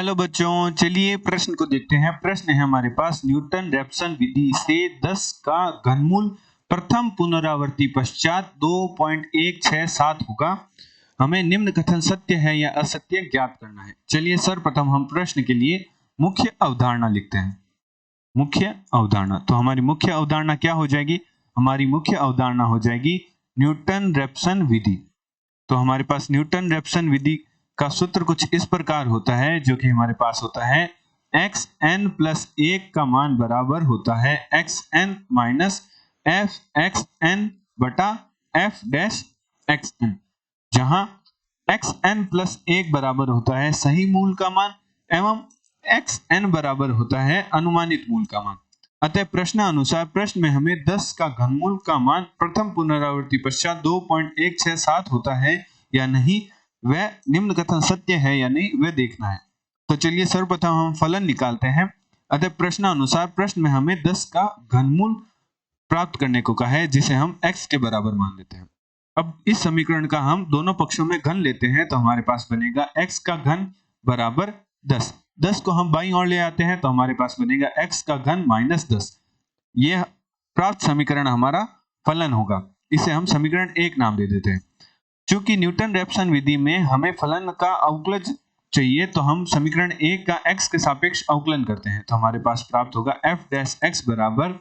Hello बच्चों, चलिए प्रश्न को देखते हैं। प्रश्न है हमारे पास, न्यूटन रेफसन विधि से 10 का घनमूल प्रथम पुनरावृत्ति पश्चात 2.167 होगा। हमें निम्न कथन सत्य है या असत्य ज्ञात करना है। चलिए सर्वप्रथम हम प्रश्न के लिए मुख्य अवधारणा लिखते हैं। मुख्य अवधारणा, तो हमारी मुख्य अवधारणा क्या हो जाएगी? हमारी मुख्य अवधारणा हो जाएगी न्यूटन रेफसन विधि। तो हमारे पास न्यूटन रेफसन विधि का सूत्र कुछ इस प्रकार होता है, जो कि हमारे पास होता है एक्स एन प्लस 1 का मान बराबर होता है X N minus F X N बटा एफ डैश एक्स एन, जहां एक्स एन प्लस 1 बराबर होता है सही मूल का मान एवं एक्स एन बराबर होता है अनुमानित मूल का मान। अतः प्रश्नानुसार प्रश्न में हमें 10 का घनमूल का मान प्रथम पुनरावृत्ति पश्चात 2.167 होता है या नहीं, वह निम्न कथन सत्य है या नहीं, वह देखना है। तो चलिए सर्वप्रथम हम फलन निकालते हैं। अतः प्रश्नानुसार प्रश्न में हमें 10 का घनमूल प्राप्त करने को कहा है, जिसे हम x के बराबर मान लेते हैं। अब इस समीकरण का हम दोनों पक्षों में घन लेते हैं, तो हमारे पास बनेगा x का घन बराबर 10। 10 को हम बाईं ओर ले आते हैं तो हमारे पास बनेगा x का घन माइनस 10। यह प्राप्त समीकरण हमारा फलन होगा। इसे हम समीकरण 1 नाम दे देते हैं। चूंकि न्यूटन रेफसन विधि में हमें फलन का अवकलज चाहिए, तो हम समीकरण 1 का x के सापेक्ष अवकलन करते हैं। तो हमारे पास प्राप्त होगा f डैश x बराबर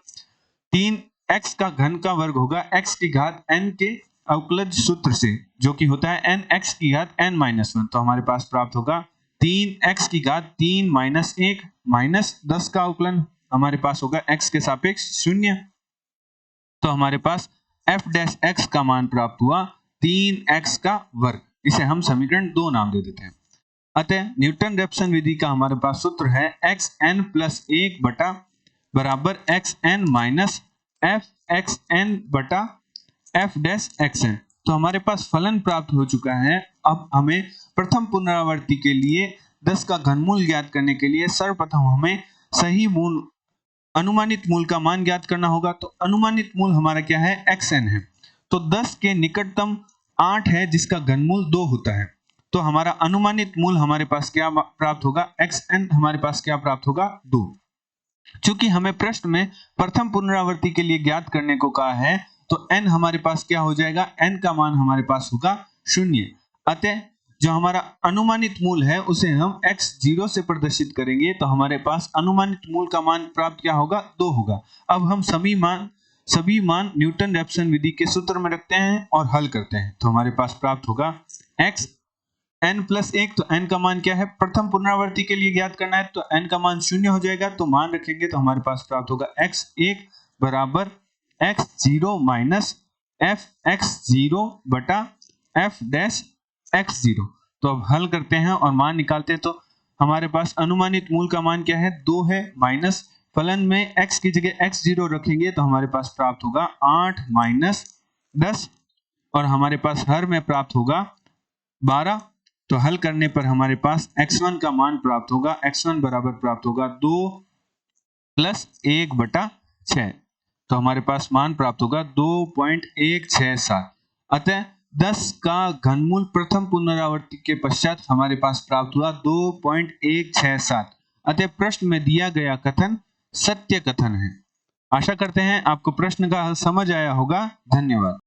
3x का घन का वर्ग होगा x की घात n के अवकलज सूत्र से, जो कि होता है n x की घात n माइनस 1। तो हमारे पास प्राप्त होगा 3x की घात 3 माइनस 1 माइनस 10 का अवकलन हमारे पास होगा x के सापेक्ष 0। तो हमारे पास f डैश x का मान प्राप्त हुआ 3x का वर्ग। इसे हम समीकरण 2 नाम दे देते हैं। अतः न्यूटन रेफसन विधि का हमारे पास सूत्र है एक्स एन प्लस 1 बटा बराबर X N minus F X N बटा एफ डैश एक्स एन। तो हमारे पास फलन प्राप्त हो चुका है। अब हमें प्रथम पुनरावृत्ति के लिए 10 का घनमूल ज्ञात करने के लिए सर्वप्रथम हमें सही मूल अनुमानित मूल का मान ज्ञात करना होगा। तो अनुमानित मूल हमारा क्या है? एक्स एन है। तो 10 के निकटतम 8 है, जिसका घनमूल 2 होता है। तो हमारा अनुमानित मूल हमारे पास क्या प्राप्त होगा? एक्स एन हमारे पास क्या प्राप्त होगा? 2। चूंकि हमें प्रश्न में प्रथम पुनरावृत्ति के लिए ज्ञात करने को कहा है, तो n हमारे पास क्या हो जाएगा? n का मान हमारे पास होगा 0। अतः जो हमारा अनुमानित मूल है उसे हम x0 से प्रदर्शित करेंगे, तो हमारे पास अनुमानित मूल का मान प्राप्त क्या होगा? 2 होगा। अब हम सभी मान न्यूटन रेफसन विधि के सूत्र में रखते हैं और हल करते हैं। तो हमारे पास प्राप्त होगा x n प्लस 1। तो n का मान क्या है? प्रथम पुनरावृत्ति के लिए ज्ञात करना है, तो n का मान 0 हो जाएगा। तो मान रखेंगे तो हमारे पास प्राप्त होगा x1 बराबर x0 माइनस f x0 बटा f डैश x0। तो अब हल करते हैं और मान निकालते हैं। तो हमारे पास अनुमानित मूल का मान क्या है? 2 है, माइनस फलन में x की जगह x0 रखेंगे तो हमारे पास प्राप्त होगा 8 माइनस 10 और हमारे पास हर में प्राप्त होगा 12। तो हल करने पर हमारे पास x1 का मान प्राप्त होगा। x1 बराबर प्राप्त होगा 2 प्लस 1 बटा 6। तो हमारे पास मान प्राप्त होगा 2.167। अतः 10 का घनमूल प्रथम पुनरावृत्ति के पश्चात हमारे पास प्राप्त हुआ 2.167। अतः प्रश्न में दिया गया कथन सत्य कथन है। आशा करते हैं आपको प्रश्न का हल समझ आया होगा। धन्यवाद।